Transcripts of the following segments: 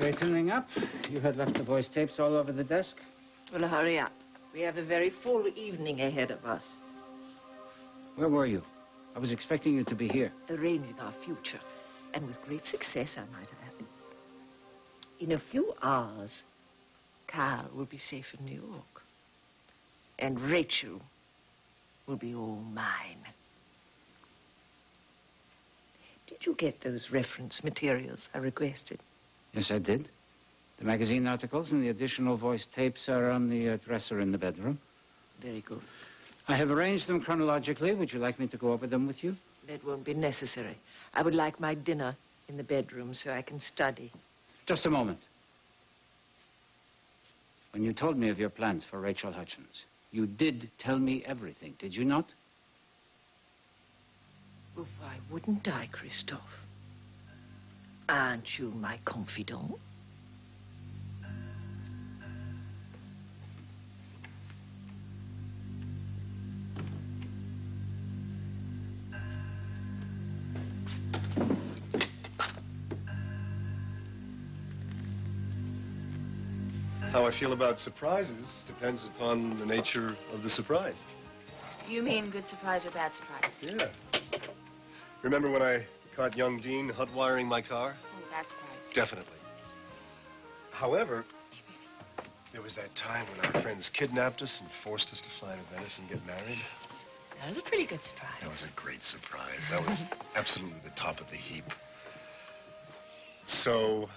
Straightening up. You had left the voice tapes all over the desk. Well, hurry up. We have a very full evening ahead of us. Where were you? I was expecting you to be here. Arranging our future. And with great success, I might add. In a few hours, Carl will be safe in New York. And Rachel will be all mine. Did you get those reference materials I requested? Yes, I did. The magazine articles and the additional voice tapes are on the dresser in the bedroom. Very good. I have arranged them chronologically. Would you like me to go over them with you? That won't be necessary. I would like my dinner in the bedroom so I can study. Just a moment. When you told me of your plans for Rachel Hutchins, you did tell me everything, did you not? Well, why wouldn't I, Christophe? Aren't you my confidant? How I feel about surprises depends upon the nature of the surprise. You mean good surprise or bad surprise? Yeah. Remember when I caught young Dean hot-wiring my car? Oh, bad surprise. Definitely. However, there was that time when our friends kidnapped us and forced us to fly to Venice and get married. That was a pretty good surprise. That was a great surprise. That was absolutely the top of the heap. So,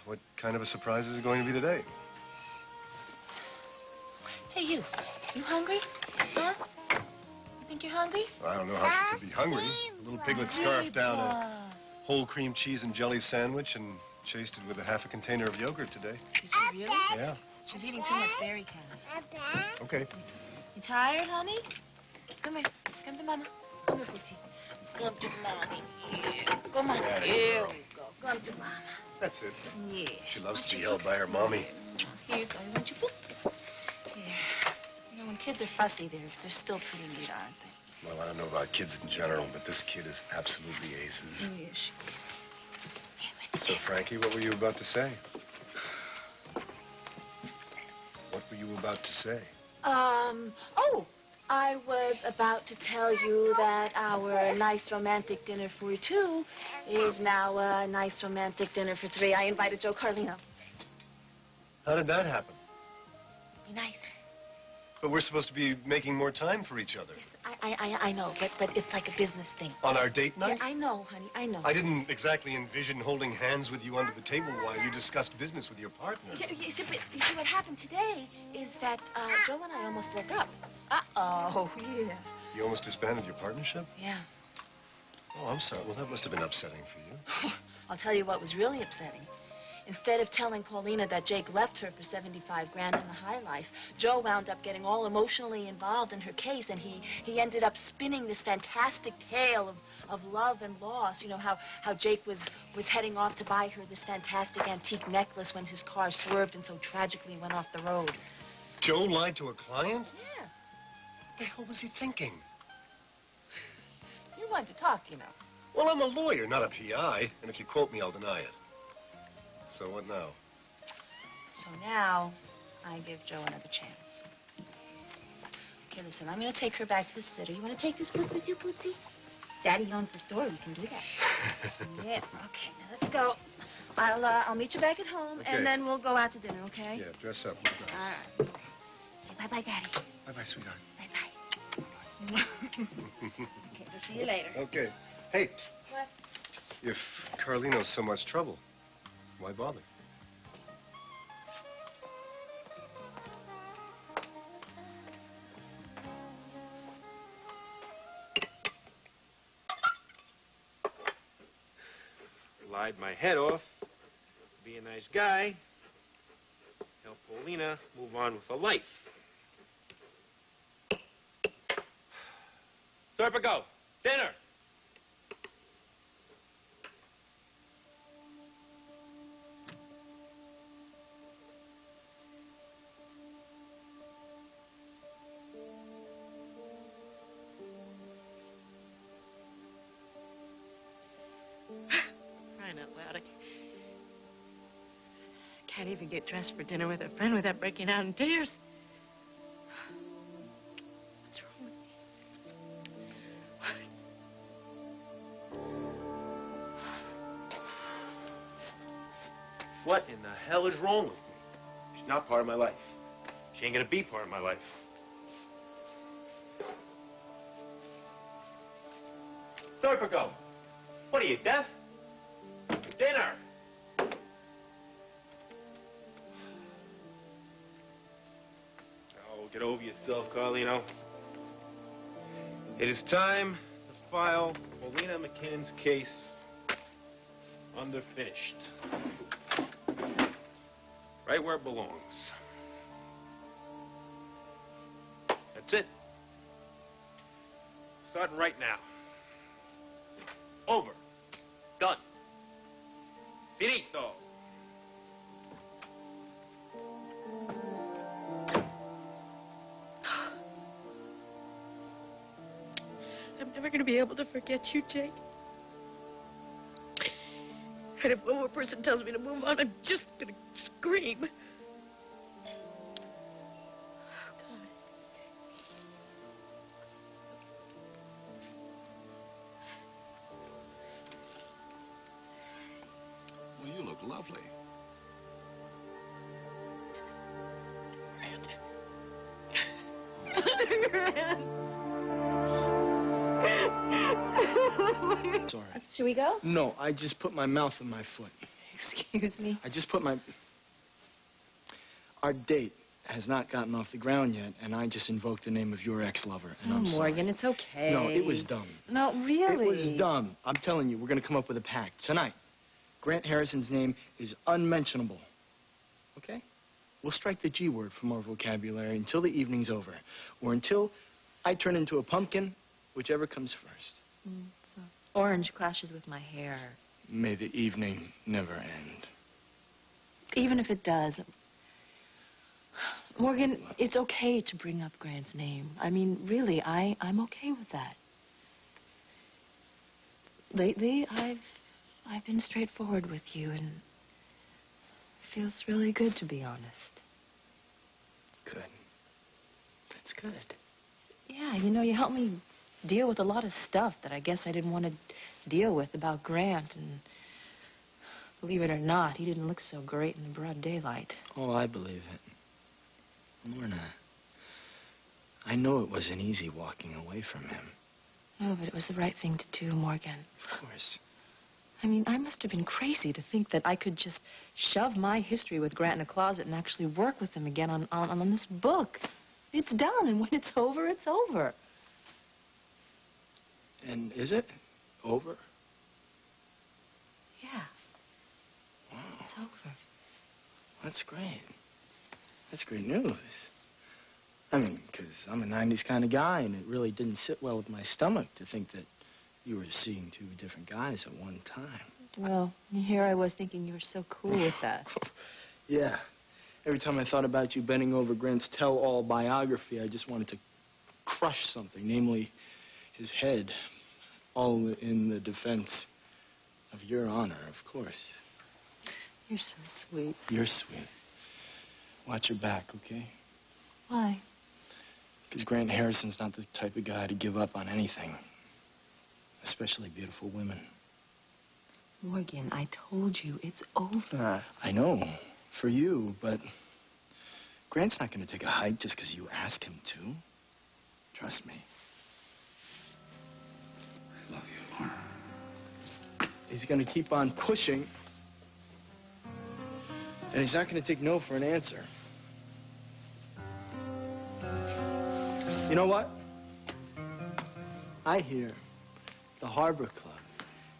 what kind of a surprise is it going to be today? Hey, you. You hungry? Huh? You think you're hungry? I don't know how to be hungry. A little piglet scarfed down a whole cream cheese and jelly sandwich and chased it with a half a container of yogurt today. Did she really? Yeah. She's eating too much berry candy. Okay. You tired, honey? Come here. Come to Mama. Come here, Poochie. Come to Mommy. Yeah. Come on. Yeah, Here girl. we go. Come to Mama. That's it. Yeah. She loves to be held by her mommy. Here you go. You want your book? Here. You know, when kids are fussy, they're still pretty neat, aren't they? Well, I don't know about kids in general, but this kid is absolutely aces. Oh, yes, she is. So, Frankie, what were you about to say? What were you about to say? Oh, I was about to tell you that our nice romantic dinner for two is now a nice romantic dinner for three. I invited Joe Carlino. How did that happen? Be nice. But we're supposed to be making more time for each other. I know, but it's like a business thing. On our date night? Yeah, I know, honey, I know. I didn't exactly envision holding hands with you under the table while you discussed business with your partner. Yeah, you see, what happened today is that Joe and I almost broke up. Uh-oh, yeah. You almost disbanded your partnership? Yeah. Oh, I'm sorry. Well, that must have been upsetting for you. I'll tell you what was really upsetting. Instead of telling Paulina that Jake left her for 75 grand in the high life, Joe wound up getting all emotionally involved in her case, and he ended up spinning this fantastic tale of love and loss. You know, how Jake was heading off to buy her this fantastic antique necklace when his car swerved and so tragically went off the road. Joe lied to a client? Yeah. What the hell was he thinking? You want to talk, you know. Well, I'm a lawyer, not a PI, and if you quote me, I'll deny it. So what now? So now, I give Joe another chance. Okay, listen, I'm going to take her back to the sitter. You want to take this book with you, Pootsy? Daddy owns the store. We can do that. Yeah. Okay, now let's go. I'll meet you back at home, Okay. and then we'll go out to dinner, okay? Yeah, dress up. Look nice. All right. Say bye-bye, Daddy. Bye-bye, sweetheart. Bye-bye. Okay, we'll see you later. Okay. Hey. What? If Carlino's so much trouble, why bother? Lied my head off, be a nice guy, help Paulina move on with her life. Serpico, dinner! Crying out loud. can't even get dressed for dinner with a friend without breaking out in tears. What's wrong with me? What in the hell is wrong with me? She's not part of my life. She ain't gonna be part of my life. Serpico, what are you, deaf? Dinner! Oh, get over yourself, Carlino. It is time to file Paulina McKinnon's case under finished. Right where it belongs. That's it. Starting right now. Over. Done. Finito. I'm never going to be able to forget you, Jake. And if one more person tells me to move on, I'm just going to scream. Well, you look lovely. Sorry. Should we go? No, I just put my mouth on my foot. Excuse me. I just put my... Our date has not gotten off the ground yet, and I just invoked the name of your ex-lover, and I'm sorry. Morgan, it's okay. No, it was dumb. No, really? It was dumb. I'm telling you, we're going to come up with a pact tonight. Grant Harrison's name is unmentionable. Okay? We'll strike the G word from our vocabulary until the evening's over, or until I turn into a pumpkin, whichever comes first. Orange clashes with my hair. May the evening never end. Even if it does. Morgan, it's okay to bring up Grant's name. I mean, really, I'm okay with that. Lately, I've been straightforward with you, and it feels really good, to be honest. Good. That's good. Yeah, you know, you helped me deal with a lot of stuff that I guess I didn't want to deal with about Grant, and believe it or not, he didn't look so great in the broad daylight. Oh, I believe it. Lorna, I know it wasn't easy walking away from him. No, but it was the right thing to do, Morgan. Of course. I mean, I must have been crazy to think that I could just shove my history with Grant in a closet and actually work with him again on this book. It's done, and when it's over, it's over. And is it over? Yeah. Wow. It's over. That's great. That's great news. I mean, because I'm a 90s kind of guy, and it really didn't sit well with my stomach to think that you were seeing two different guys at one time. Well, here I was thinking you were so cool with that. Yeah. Every time I thought about you bending over Grant's tell-all biography, I just wanted to crush something, namely his head, all in the defense of your honor, of course. You're so sweet. You're sweet. Watch your back, okay? Why? Because Grant Harrison's not the type of guy to give up on anything, especially beautiful women. Morgan, I told you, it's over. I know, for you, but Grant's not going to take a hike just because you ask him to. Trust me. I love you, Lorna. He's going to keep on pushing, and he's not going to take no for an answer. You know what? I hear the Harbor Club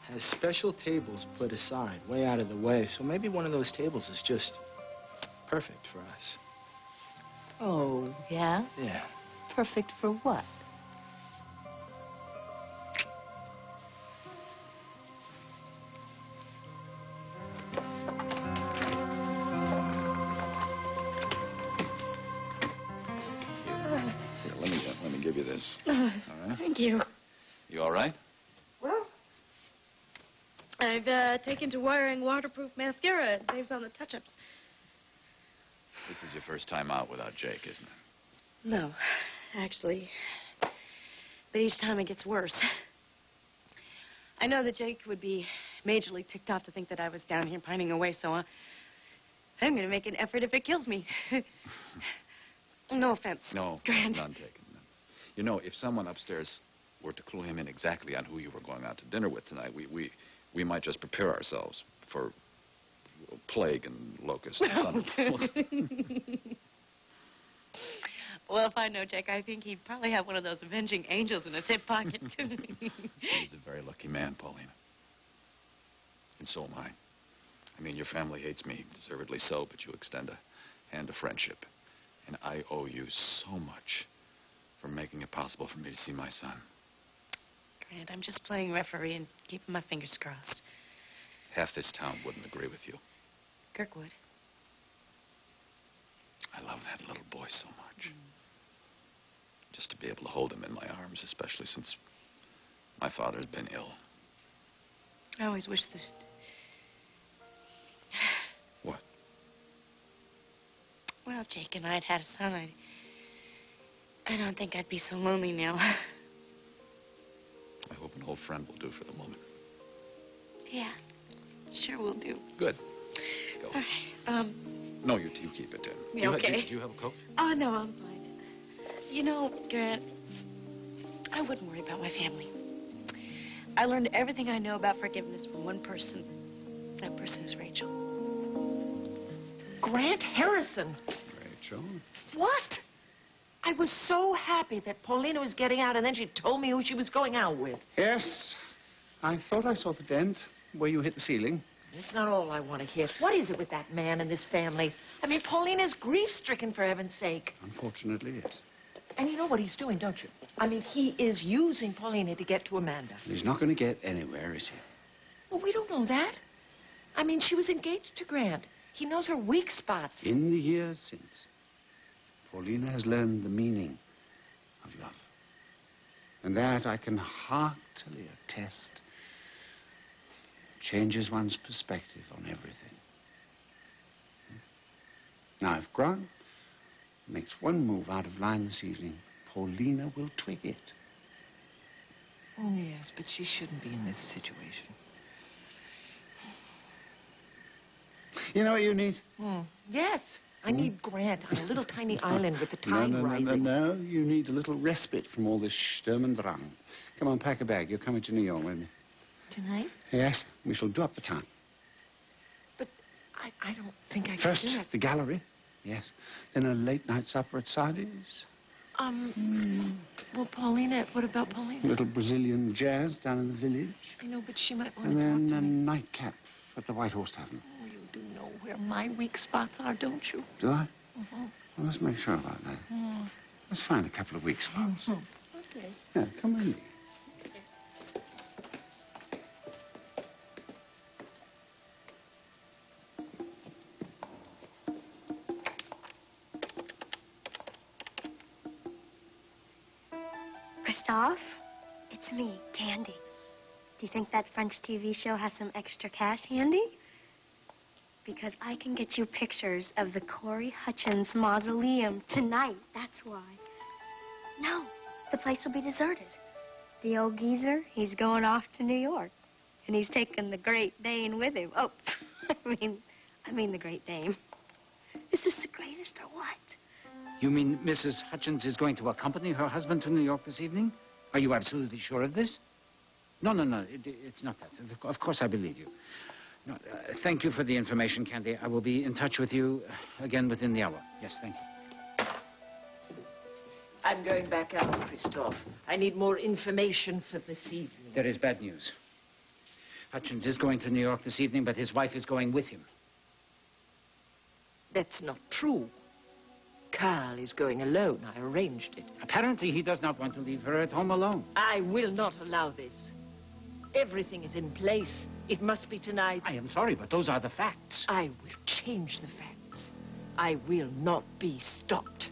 has special tables put aside, way out of the way, so maybe one of those tables is just perfect for us. Oh, yeah? Yeah. Perfect for what? Let me give you this. All right? Thank you. You all right? Well, I've taken to wearing waterproof mascara. It saves on the touch-ups. This is your first time out without Jake, isn't it? No, actually. But each time it gets worse. I know that Jake would be majorly ticked off to think that I was down here pining away, so I'm going to make an effort if it kills me. No offense. No, Grant. none taken. None. You know, if someone upstairs were to clue him in exactly on who you were going out to dinner with tonight, we might just prepare ourselves for plague and locust and thunderbolts. Well, if I know Jake, I think he'd probably have one of those avenging angels in his hip pocket. He's a very lucky man, Paulina. And so am I. I mean, your family hates me, deservedly so, but you extend a hand of friendship. And I owe you so much for making it possible for me to see my son. Grant, I'm just playing referee and keeping my fingers crossed. Half this town wouldn't agree with you. Kirkwood. I love that little boy so much. Just to be able to hold him in my arms, especially since my father's been ill. I always wish that... What? Well, if Jake and I had had a son, I don't think I'd be so lonely now. I hope an old friend will do for the moment. Yeah, sure will do. Good. Go. All right, No, you keep it, Tim. Yeah, okay. Do you have a coat? Oh, no, I'm fine. You know, Grant, I wouldn't worry about my family. I learned everything I know about forgiveness from one person. That person is Rachel. Grant Harrison. Rachel? What? I was so happy that Paulina was getting out, and then she told me who she was going out with. Yes. I thought I saw the dent where you hit the ceiling. That's not all I want to hear. What is it with that man and this family? I mean, Paulina's grief-stricken, for heaven's sake. Unfortunately, yes. And you know what he's doing, don't you? I mean, he is using Paulina to get to Amanda. He's not going to get anywhere, is he? Well, we don't know that. I mean, she was engaged to Grant. He knows her weak spots. In the years since, Paulina has learned the meaning of love. And that, I can heartily attest, changes one's perspective on everything. Now, if Grant makes one move out of line this evening, Paulina will twig it. Oh, yes, but she shouldn't be in this situation. You know what you need? Yes, I need Grant on a little tiny island with the tide rising. No. You need a little respite from all this Sturm und Drang. Come on, pack a bag. You're coming to New York with me. Tonight? Yes, we shall do up the town. But I don't think I can First, do that. the gallery. Yes. Then a late-night supper at Sardi's. Well, Paulina, what about A Paulina? little Brazilian jazz down in the village. I know, but she might want And to talk then to a me. nightcap at the White Horse Tavern. Oh, you do know where my weak spots are, don't you? Do I? Mm-hmm. Well, let's make sure about that. Let's find a couple of weak spots. Okay. Yeah, come with me. Christophe, it's me, Candy. Do you think that French TV show has some extra cash handy? Because I can get you pictures of the Corey Hutchins mausoleum tonight, that's why. No, the place will be deserted. The old geezer, he's going off to New York. And he's taking the Great Dane with him. Oh, I mean the Great Dane. Is this the greatest or what? You mean Mrs. Hutchins is going to accompany her husband to New York this evening? Are you absolutely sure of this? No. It's not that. Of course I believe you. No, thank you for the information, Candy. I will be in touch with you again within the hour. Yes, thank you. I'm going back out, Christophe. I need more information for this evening. There is bad news. Hutchins is going to New York this evening, but his wife is going with him. That's not true. Carl is going alone. I arranged it. Apparently, he does not want to leave her at home alone. I will not allow this. Everything is in place. It must be tonight. I am sorry, but those are the facts. I will change the facts. I will not be stopped.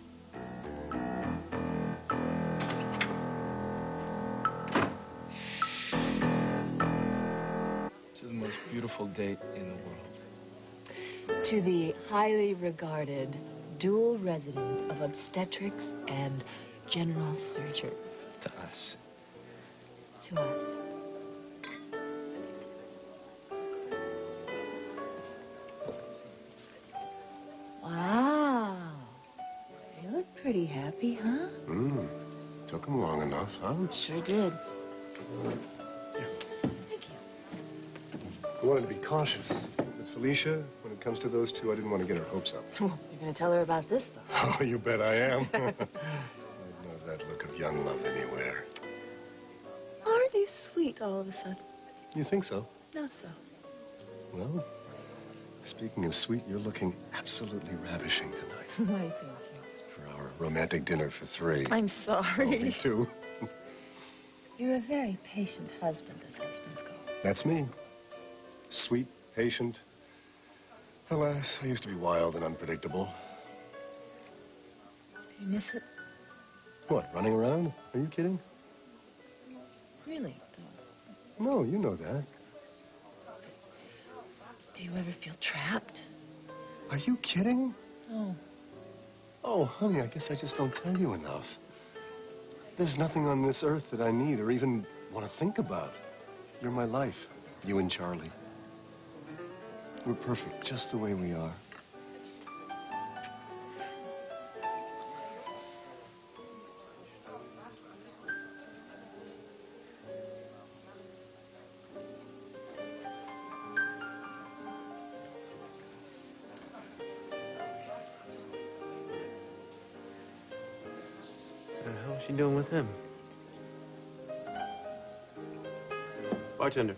This is the most beautiful date in the world. To the highly regarded dual resident of obstetrics and general surgery. To us. To us. Wow. You look pretty happy, huh? Took him long enough, huh? Sure did. I wanted to be cautious. With Felicia, when it comes to those two, I didn't want to get her hopes up. You're going to tell her about this, though. Oh, you bet I am. I'd know that look of young love anywhere. Aren't you sweet all of a sudden? You think so? Not so. Well, speaking of sweet, you're looking absolutely ravishing tonight. Why, thank you. For our romantic dinner for 3. I'm Oh, sorry. me too. You're a very patient husband, as husbands go. That's me. Sweet, patient. Alas, I used to be wild and unpredictable. Do you miss it? What, running around? Are you kidding? Really, though? No, you know that. Do you ever feel trapped? Are you kidding? Oh. Oh, honey, I guess I just don't tell you enough. There's nothing on this earth that I need or even want to think about. You're my life, you and Charlie. We're perfect, just the way we are. How's she doing with him? Bartender.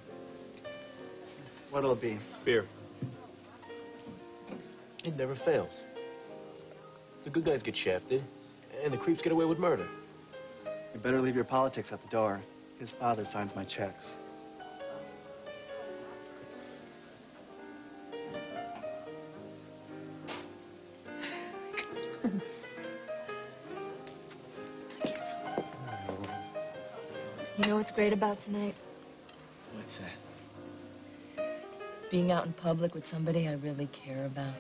What'll it be? Beer. It never fails. The good guys get shafted, and the creeps get away with murder. You better leave your politics at the door. His father signs my checks. You know what's great about tonight? What's that? Being out in public with somebody I really care about.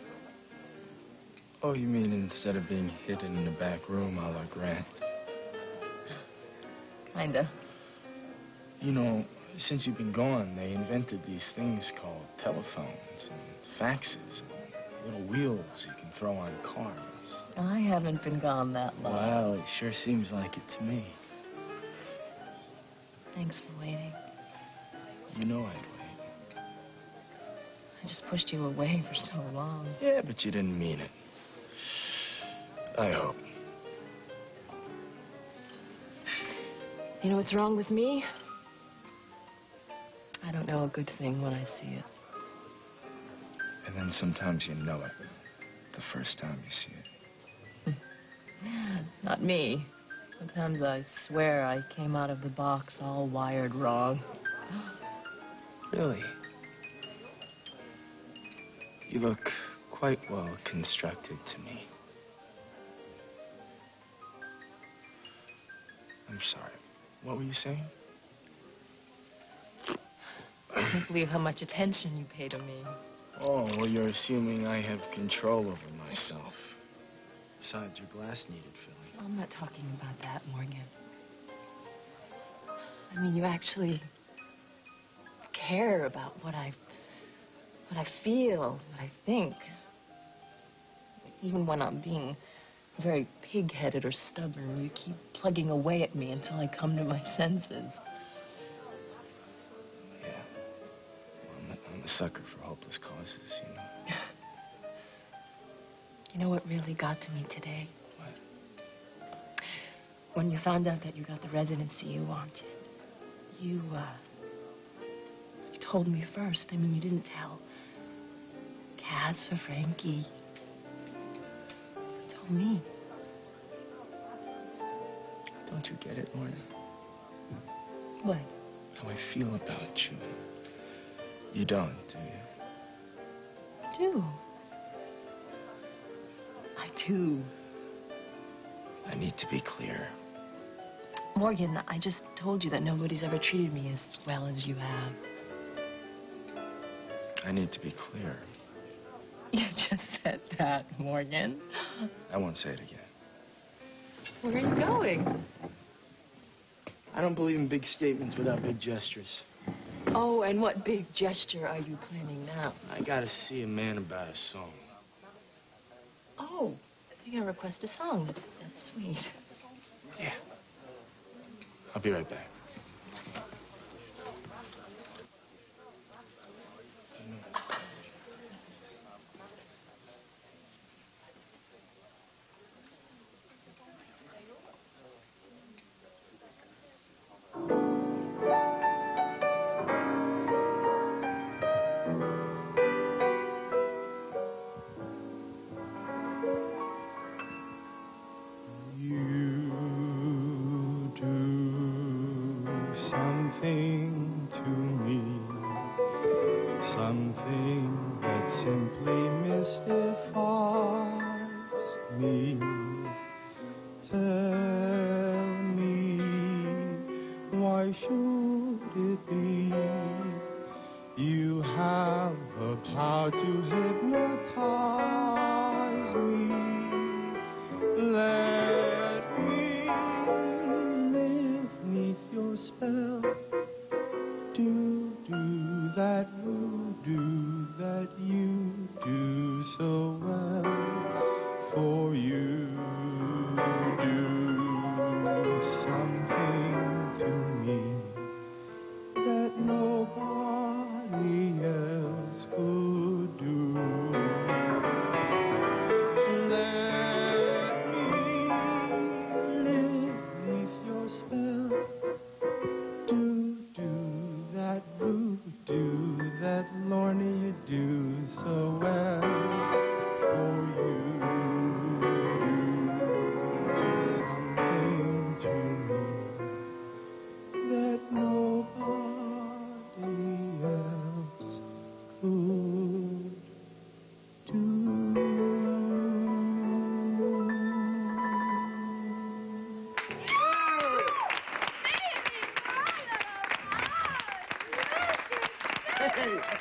Oh, you mean instead of being hidden in a back room a la Grant? Kinda. You know, since you've been gone, they invented these things called telephones and faxes and little wheels you can throw on cars. I haven't been gone that long. Well, it sure seems like it to me. Thanks for waiting. You know I'd wait. I just pushed you away for so long. Yeah, but you didn't mean it. I hope. You know what's wrong with me? I don't know a good thing when I see it. And then sometimes you know it the first time you see it. Not me. Sometimes I swear I came out of the box all wired wrong. Really? You look quite well constructed to me. I'm sorry. What were you saying? I can't believe how much attention you pay to me. Oh, well, you're assuming I have control over myself. Besides, your glass needed filling. I'm not talking about that, Morgan. I mean, you actually care about what I feel, what I think. Even when I'm being very pig-headed or stubborn, you keep plugging away at me until I come to my senses. Yeah. Well, I'm a sucker for hopeless causes, you know. You know what really got to me today? What? When you found out that you got the residency you wanted. You told me first. I mean, you didn't tell Cass or Frankie. You told me. Don't you get it, Lorna? What? How I feel about you. You don't, do you? Do. I do. I need to be clear. Morgan, I just told you that nobody's ever treated me as well as you have. I need to be clear. You just said that, Morgan. I won't say it again. Where are you going? I don't believe in big statements without big gestures. Oh, and what big gesture are you planning now? I gotta see a man about a song. Oh, you're gonna request a song. That's sweet. Yeah. I'll be right back.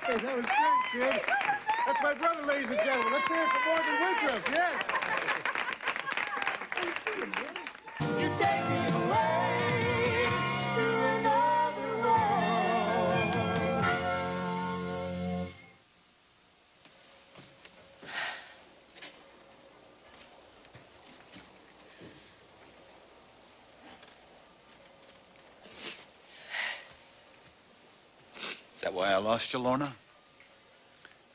Hey, that was great, kid. That's my brother, ladies and gentlemen. Let's hear it for Morgan Woodruff, yes. You take me away to another world. Is that why I lost you, Lorna?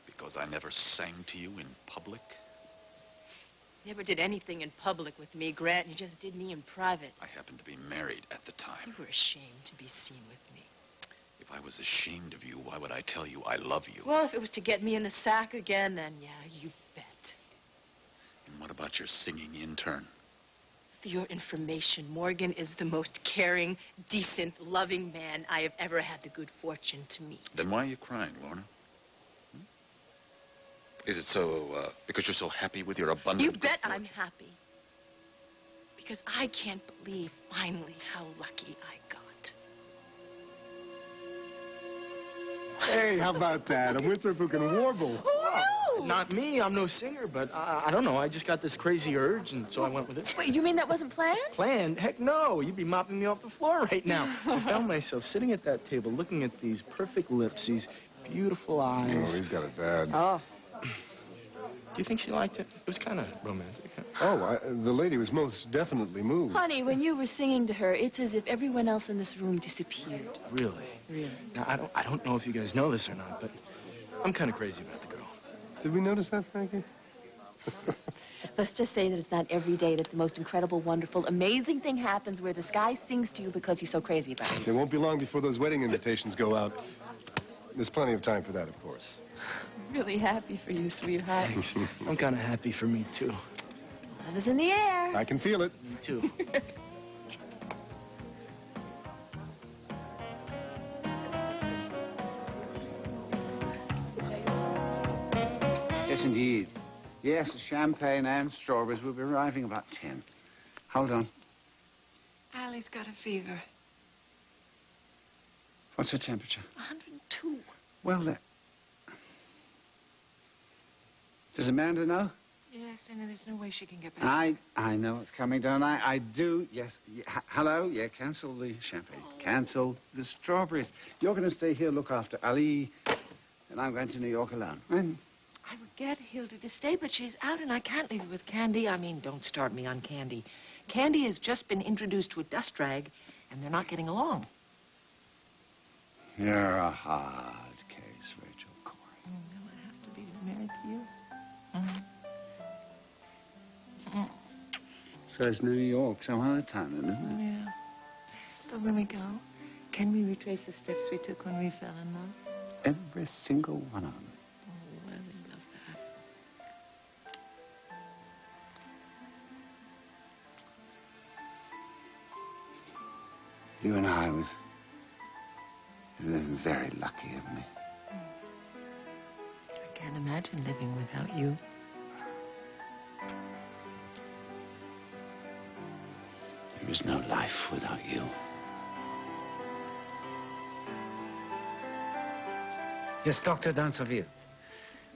Because I never sang to you in public? Never did anything in public with me, Grant. You just did me in private. I happened to be married at the time. You were ashamed to be seen with me. If I was ashamed of you, why would I tell you I love you? Well, if it was to get me in the sack again, then yeah, you bet. And what about your singing intern? For your information, Morgan is the most caring, decent, loving man I have ever had the good fortune to meet. Then why are you crying, Lorna? Is it so, because you're so happy with your abundant You good bet fortune? I'm happy. Because I can't believe, finally, how lucky I got. Hey, how about that? A Winthrop who can warble. Woo! Not me. I'm no singer, but I don't know. I just got this crazy urge, and so I went with it. Wait, you mean that wasn't planned? Planned? Heck no. You'd be mopping me off the floor right now. I found myself sitting at that table looking at these perfect lips, these beautiful eyes. Oh, he's got it bad. Oh. Do you think she liked it? It was kind of romantic. Huh? Oh, the lady was most definitely moved. Honey, when you were singing to her, it's as if everyone else in this room disappeared. Really? Really? Now, I don't know if you guys know this or not, but I'm kind of crazy about the girl. Did we notice that, Frankie? Let's just say that it's not every day that the most incredible, wonderful, amazing thing happens where this guy sings to you because he's so crazy about it. It won't be long before those wedding invitations go out. There's plenty of time for that, of course. I'm really happy for you, sweetheart. I'm kind of happy for me, too. Love is in the air. I can feel it. Me, too. Yes, indeed. Yes, champagne and strawberries will be arriving about 10. Hold on. Allie's got a fever. What's her temperature? 102. Well, then. Does Amanda know? Yes, and there's no way she can get back. I know it's coming down. I do. Yes. Hello? Yeah, cancel the champagne. Cancel the strawberries. You're going to stay here, look after Ali, and I'm going to New York alone. Right? I would get Hilda to stay, but she's out, and I can't leave her with Candy. I mean, don't start me on Candy. Candy has just been introduced to a dust rag, and they're not getting along. You're a hard case, Rachel Corey. Will I have to be married to you? So it's New York some other time, isn't it? Yeah. But when we go, can we retrace the steps we took when we fell in love? Every single one of them. Oh, I would love that. You and I, we've been very lucky, haven't we? I can't imagine living without you. There is no life without you. Yes, Dr. Danseville.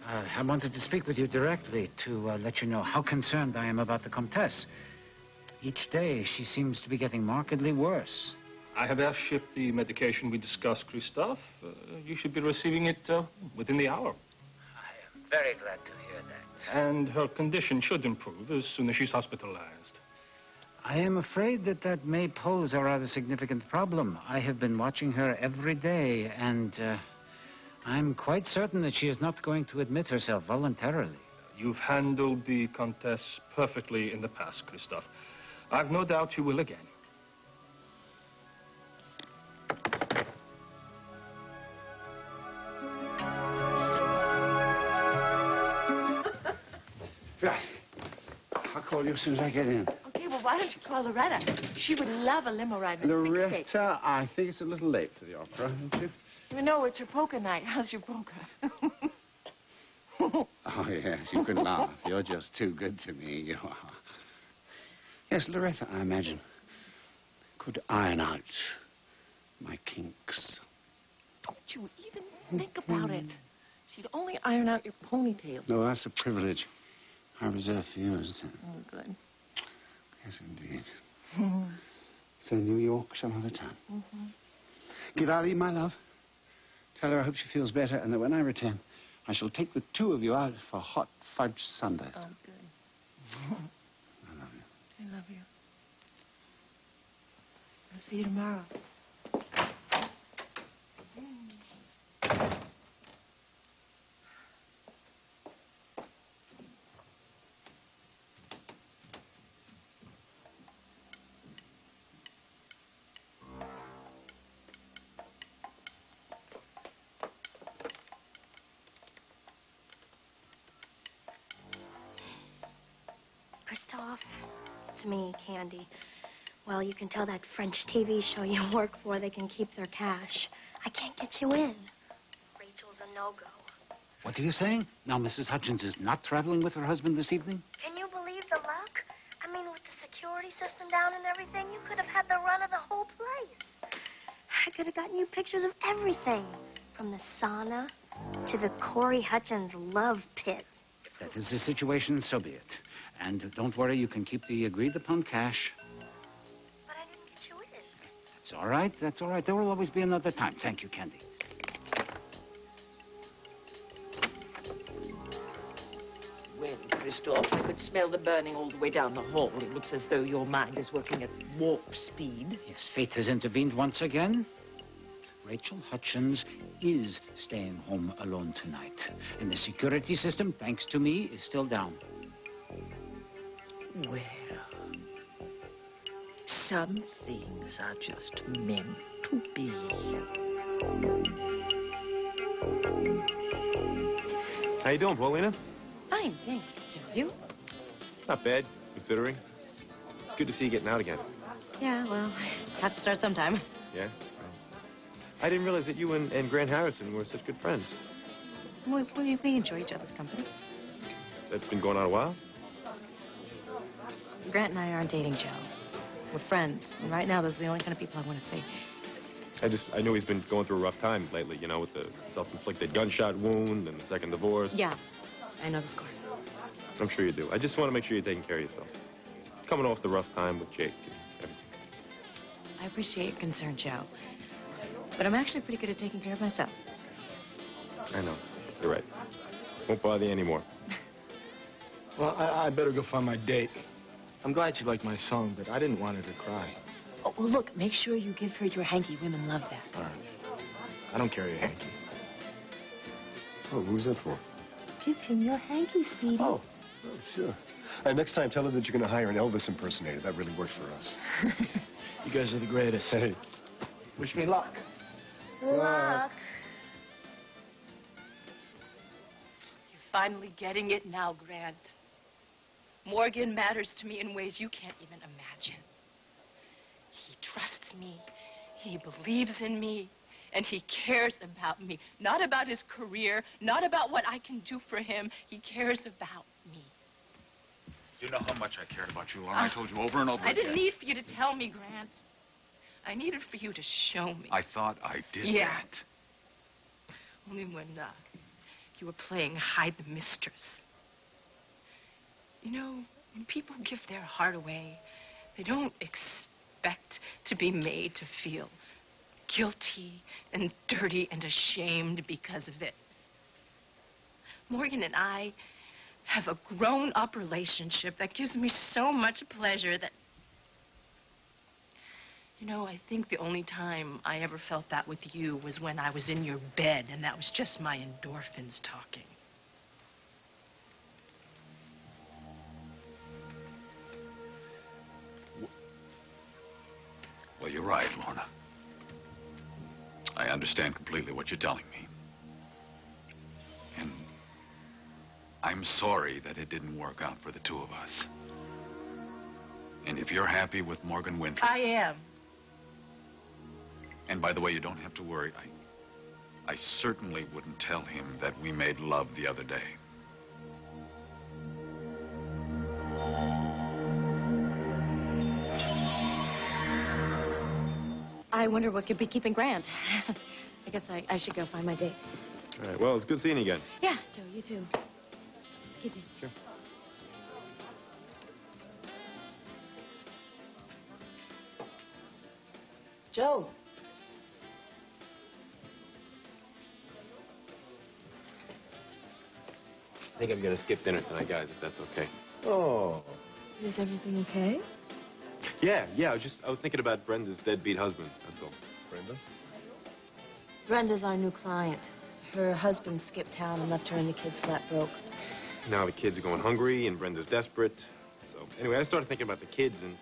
I wanted to speak with you directly to let you know how concerned I am about the Comtesse. Each day, she seems to be getting markedly worse. I have airshipped the medication we discussed, Christophe. You should be receiving it within the hour. I am very glad to hear that. And her condition should improve as soon as she's hospitalized. I am afraid that may pose a rather significant problem. I have been watching her every day, and I'm quite certain that she is not going to admit herself voluntarily. You've handled the Comtesse perfectly in the past, Christophe. I've no doubt you will again. Right. I'll call you as soon as I get in. Okay, well, why don't you call Loretta? She would love a limo ride with a big steak. Loretta, I think it's a little late for the opera, don't you? No, it's her poker night. How's your poker? Oh, yes, you can laugh. You're just too good to me, you are. Yes, Loretta, I imagine, could iron out my kinks. Don't you even think about it. She'd only iron out your ponytail. No, that's a privilege I reserve for you, isn't it? Oh, good. Yes, indeed. So, New York some other time. Give Ali my love. Tell her I hope she feels better, and that when I return, I shall take the two of you out for hot fudge sundaes. Oh, good. I love you. I love you. I'll see you tomorrow. Christophe, it's me, Candy. Well, you can tell that French TV show you work for, they can keep their cash. I can't get you in. Rachel's a no-go. What are you saying? Now Mrs. Hutchins is not traveling with her husband this evening? Can you believe the luck? I mean, with the security system down and everything, you could have had the run of the whole place. I could have gotten you pictures of everything, from the sauna to the Corey Hutchins love pit. If that is the situation, so be it. And don't worry, you can keep the agreed-upon cash. But I didn't get you in. That's all right. That's all right. There will always be another time. Thank you, Candy. Well, Christophe, I could smell the burning all the way down the hall. It looks as though your mind is working at warp speed. Yes, fate has intervened once again. Rachel Hutchins is staying home alone tonight. And the security system, thanks to me, is still down. Well, some things are just meant to be. How you doing, Paulina? Fine, thanks. So you? Not bad, considering. It's good to see you getting out again. Yeah, well, have to start sometime. Yeah? I didn't realize that you and Grant Harrison were such good friends. We enjoy each other's company. That's been going on a while? Grant and I aren't dating, Joe. We're friends. And right now, those are the only kind of people I want to see. I know he's been going through a rough time lately, you know, with the self-inflicted gunshot wound and the second divorce. Yeah, I know the score. I'm sure you do. I just want to make sure you're taking care of yourself. Coming off the rough time with Jake and everything. I appreciate your concern, Joe. But I'm actually pretty good at taking care of myself. I know. You're right. Won't bother you anymore. Well, I better go find my date. I'm glad she liked my song, but I didn't want her to cry. Oh, well, look, make sure you give her your hanky. Women love that. All right. I don't carry a hanky. Oh, who's that for? Give him your hanky, sweetie. Oh, sure. Next time, tell her that you're going to hire an Elvis impersonator. That really works for us. You guys are the greatest. Hey. Wish me luck. Luck. You're finally getting it now, Grant. Morgan matters to me in ways you can't even imagine. He trusts me, he believes in me, and he cares about me. Not about his career, not about what I can do for him. He cares about me. Do you know how much I cared about you, Lorna? I told you over and over I again. didn't need for you to tell me, Grant. I needed for you to show me. I thought I did Yeah. that. Only when you were playing hide the mistress. You know, when people give their heart away, they don't expect to be made to feel guilty and dirty and ashamed because of it. Morgan and I have a grown-up relationship that gives me so much pleasure that... You know, I think the only time I ever felt that with you was when I was in your bed, and that was just my endorphins talking. Well, you're right, Lorna. I understand completely what you're telling me. And I'm sorry that it didn't work out for the two of us. And if you're happy with Morgan Winthrop... I am. And by the way, you don't have to worry. I certainly wouldn't tell him that we made love the other day. I wonder what could be keeping Grant. I guess I should go find my date. All right, well, it's good seeing you again. Yeah, Joe, you too. You too. Sure. Joe. I think I'm going to skip dinner tonight, guys, if that's okay. Oh. Is everything okay? Yeah, I was thinking about Brenda's deadbeat husband, that's all. Brenda? Brenda's our new client. Her husband skipped town and left her and the kids flat broke. Now the kids are going hungry, and Brenda's desperate. So, anyway, I started thinking about the kids, and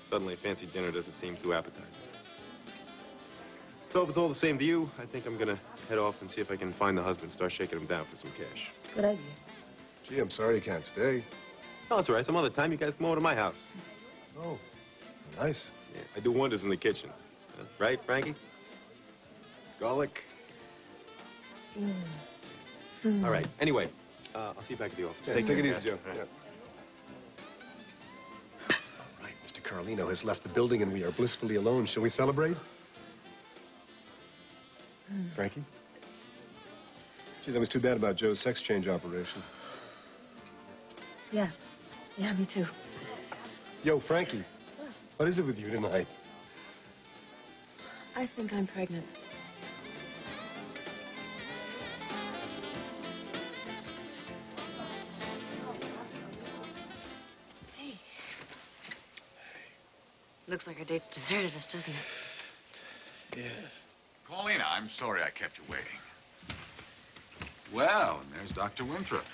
suddenly a fancy dinner doesn't seem too appetizing. So if it's all the same to you, I think I'm going to head off and see if I can find the husband, start shaking him down for some cash. Good idea. Gee, I'm sorry you can't stay. Oh, that's all right. Some other time, you guys come over to my house. Oh, nice. Yeah, I do wonders in the kitchen. Right, Frankie? Garlic. All right. Anyway, I'll see you back at the office. Yeah, take it easy, Joe. All right. Yeah. All right, Mr. Carlino has left the building and we are blissfully alone. Shall we celebrate? Frankie? Gee, that was too bad about Joe's sex change operation. Yeah. Yeah, me too. Yo, Frankie, what is it with you tonight? I think I'm pregnant. Hey. Looks like our date's deserted us, doesn't it? Yeah. Paulina, I'm sorry I kept you waiting. Well, and there's Dr. Winthrop.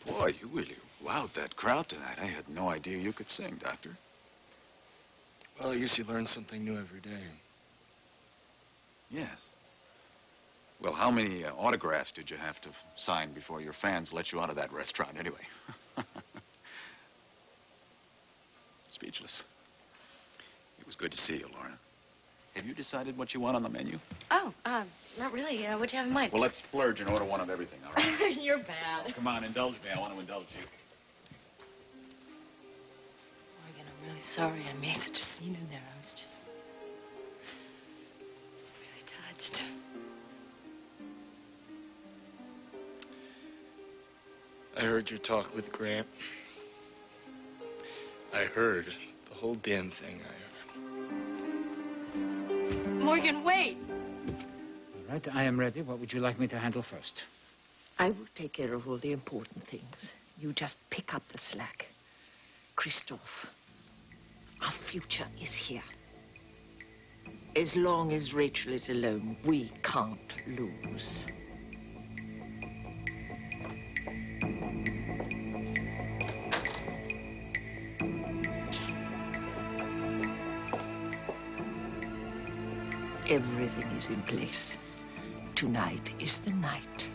Boy, you really wowed that crowd tonight. I had no idea you could sing, Doctor. Well, I guess you learn something new every day. Yes. Well, how many autographs did you have to sign before your fans let you out of that restaurant anyway? Speechless. It was good to see you, Lorna. Have you decided what you want on the menu? Oh, not really. What'd you have in mind? Well, let's splurge and order one of everything, all right? You're bad. Come on, indulge me. I want to indulge you. Morgan, I'm really sorry I made such a scene in there. I was really touched. I heard your talk with Grant. I heard the whole damn thing I heard. Morgan, wait. All right, I am ready. What would you like me to handle first? I will take care of all the important things. You just pick up the slack. Christophe, our future is here. As long as Rachel is alone, we can't lose. Everything is in place. Tonight is the night.